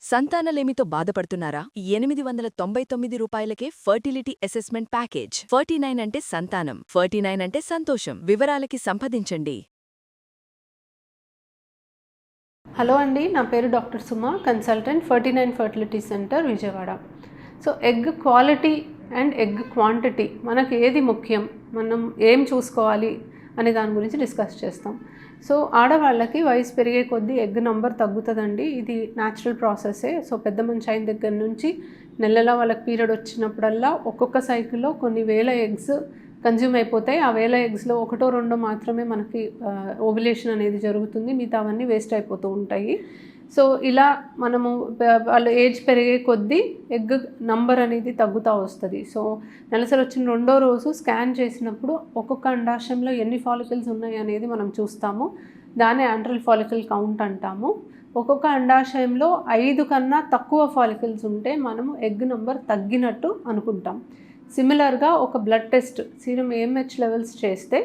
సంతానలేమితో బాధపడుతున్నారా? 899 రూపాయలకే fertility assessment package. 49 అంటే సంతానం, 49 అంటే సంతోషం. వివరాలకి సంప్రదించండి. హలో అండి, నా పేరు doctor Suma, consultant 49 fertility centre Vijayawada. So egg quality and egg quantity మనకి ఏది ముఖ్యం, మనం ఏం చూసుకోవాలి అనే దాని గురించి డిస్కస్ చేస్తాం. సో ఆడవాళ్ళకి వయసు పెరిగే కొద్దీ ఎగ్ నంబర్ తగ్గుతుందండి. ఇది న్యాచురల్ ప్రాసెసే. సో పెద్ద మనిషి అయిన దగ్గర నుంచి నెలలా వాళ్ళకి పీరియడ్ వచ్చినప్పుడల్లా ఒక్కొక్క సైకిల్లో కొన్ని వేల ఎగ్స్ కన్జ్యూమ్ అయిపోతాయి. ఆ వేల ఎగ్స్లో ఒకటో రెండో మాత్రమే మనకి ఓవ్యులేషన్ అనేది జరుగుతుంది, మిగతా అవన్నీ వేస్ట్ అయిపోతూ ఉంటాయి. సో ఇలా మనము వాళ్ళ ఏజ్ పెరిగే కొద్దీ ఎగ్ నంబర్ అనేది తగ్గుతూ వస్తుంది. సో నెలసరి వచ్చిన రెండో రోజు స్కాన్ చేసినప్పుడు ఒక్కొక్క అండాశయంలో ఎన్ని ఫాలికల్స్ ఉన్నాయి అనేది మనం చూస్తాము. దాన్ని యాంట్రల్ ఫాలికల్ కౌంట్ అంటాము. ఒక్కొక్క అండాశయంలో 5 కన్నా తక్కువ ఫాలికల్స్ ఉంటే మనము ఎగ్ నంబర్ తగ్గినట్టు అనుకుంటాం. సిమిలర్గా ఒక blood test serum AMH levels చేస్తే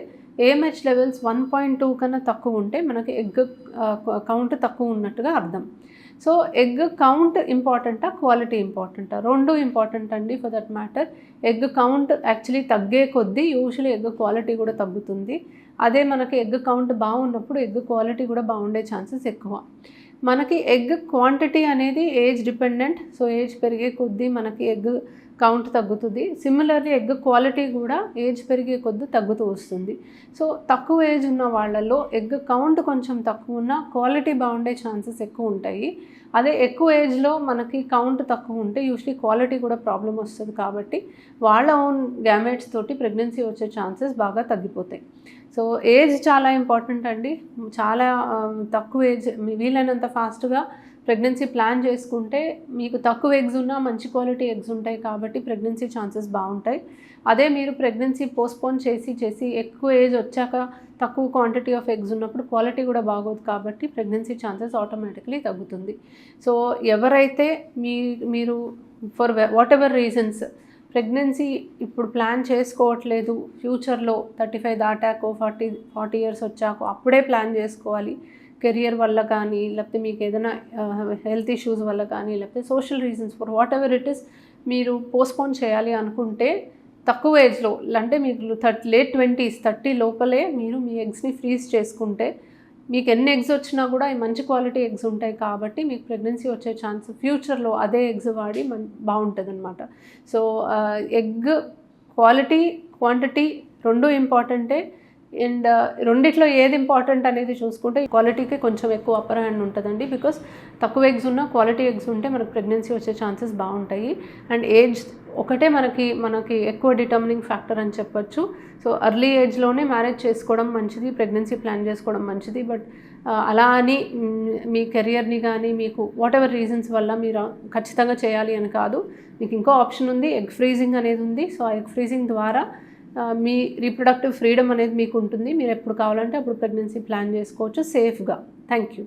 AMH లెవెల్స్ 1.2 కన్నా తక్కువ ఉంటే మనకి ఎగ్ కౌంట్ తక్కువ ఉన్నట్టుగా అర్థం. సో ఎగ్ కౌంట్ ఇంపార్టెంటా, క్వాలిటీ ఇంపార్టెంటా? రెండు ఇంపార్టెంట్ అండి. For that matter egg count actually తగ్గే కొద్దీ యూజువల్లీ ఎగ్ క్వాలిటీ కూడా తగ్గుతుంది. అదే మనకి ఎగ్ కౌంట్ బాగున్నప్పుడు ఎగ్ క్వాలిటీ కూడా బాగుండే ఛాన్సెస్ ఎక్కువ. మనకి ఎగ్ క్వాంటిటీ అనేది ఏజ్ డిపెండెంట్. సో ఏజ్ పెరిగే కొద్దీ మనకి ఎగ్ కౌంట్ తగ్గుతుంది. సిమిలర్లీ ఎగ్ క్వాలిటీ కూడా ఏజ్ పెరిగే కొద్దీ తగ్గుతూ వస్తుంది. సో తక్కువ ఏజ్ ఉన్న వాళ్ళల్లో ఎగ్ కౌంట్ కొంచెం తక్కువ ఉన్న క్వాలిటీ బాగుండే ఛాన్సెస్ ఎక్కువ ఉంటాయి. అదే ఎక్కువ ఏజ్లో మనకి కౌంట్ తక్కువ ఉంటే యూజువలీ క్వాలిటీ కూడా ప్రాబ్లం వస్తుంది. కాబట్టి వాళ్ళ ఓన్ గ్యామెట్స్ తోటి ప్రెగ్నెన్సీ వచ్చే ఛాన్సెస్ బాగా తగ్గిపోతాయి. సో ఏజ్ చాలా ఇంపార్టెంట్ అండి. చాలా తక్కువ ఏజ్ వీలైనంత ఫాస్ట్గా ప్రెగ్నెన్సీ ప్లాన్ చేసుకుంటే మీకు తక్కువ ఎగ్స్ ఉన్నా మంచి క్వాలిటీ ఎగ్స్ ఉంటాయి కాబట్టి ప్రెగ్నెన్సీ ఛాన్సెస్ బాగుంటాయి. అదే మీరు ప్రెగ్నెన్సీ పోస్ట్పోన్ చేసి ఎక్కువ ఏజ్ వచ్చాక తక్కువ క్వాంటిటీ ఆఫ్ ఎగ్స్ ఉన్నప్పుడు క్వాలిటీ కూడా బాగోదు కాబట్టి ప్రెగ్నెన్సీ ఛాన్సెస్ ఆటోమేటిక్లీ తగ్గుతుంది. సో ఎవరైతే మీరు for what ever reasons pregnancy ఇప్పుడు ప్లాన్ చేసుకోవట్లేదు, ఫ్యూచర్లో 35 దాటాకో 40 ఇయర్స్ వచ్చాకో అప్పుడే ప్లాన్ చేసుకోవాలి, కెరియర్ వల్ల కానీ లేకపోతే మీకు ఏదైనా హెల్త్ ఇష్యూస్ వల్ల కానీ లేకపోతే social reasons for what ever it is మీరు పోస్ట్పోన్ చేయాలి అనుకుంటే తక్కువ ఏజ్లో అంటే మీకు లేట్ 20s 30 లోపలే మీరు మీ ఎగ్స్ని ఫ్రీజ్ చేసుకుంటే మీకు ఎన్ని ఎగ్స్ వచ్చినా కూడా మంచి క్వాలిటీ ఎగ్స్ ఉంటాయి కాబట్టి మీకు ప్రెగ్నెన్సీ వచ్చే ఛాన్స్ ఫ్యూచర్లో అదే ఎగ్స్ వాడి బాగుంటుంది అనమాట. సో ఎగ్ క్వాలిటీ క్వాంటిటీ రెండు ఇంపార్టెంటే. అండ్ రెండిట్లో ఏది ఇంపార్టెంట్ అనేది చూసుకుంటే క్వాలిటీకి కొంచెం ఎక్కువ అప్పర్ హ్యాండ్ ఉంటుందండి. బికాస్ తక్కువ ఎగ్స్ ఉన్న క్వాలిటీ ఎగ్స్ ఉంటే మనకు ప్రెగ్నెన్సీ వచ్చే ఛాన్సెస్ బాగుంటాయి. అండ్ ఏజ్ ఒకటే మనకి ఎక్కువ డిటర్మినింగ్ ఫ్యాక్టర్ అని చెప్పొచ్చు. సో ఎర్లీ ఏజ్లోనే మ్యారేజ్ చేసుకోవడం మంచిది, ప్రెగ్నెన్సీ ప్లాన్ చేసుకోవడం మంచిది. బట్ అలా అని మీ కెరియర్ని కానీ మీకు వాట్ ఎవర్ రీజన్స్ వల్ల మీరు ఖచ్చితంగా చేయాలి అని కాదు. మీకు ఇంకో ఆప్షన్ ఉంది, ఎగ్ ఫ్రీజింగ్ అనేది ఉంది. సో ఆ ఎగ్ ఫ్రీజింగ్ ద్వారా మీ రీప్రొడక్టివ్ ఫ్రీడమ్ అనేది మీకు ఉంటుంది. మీరు ఎప్పుడు కావాలంటే అప్పుడు ప్రెగ్నెన్సీ ప్లాన్ చేసుకోవచ్చు సేఫ్గా. Thank you.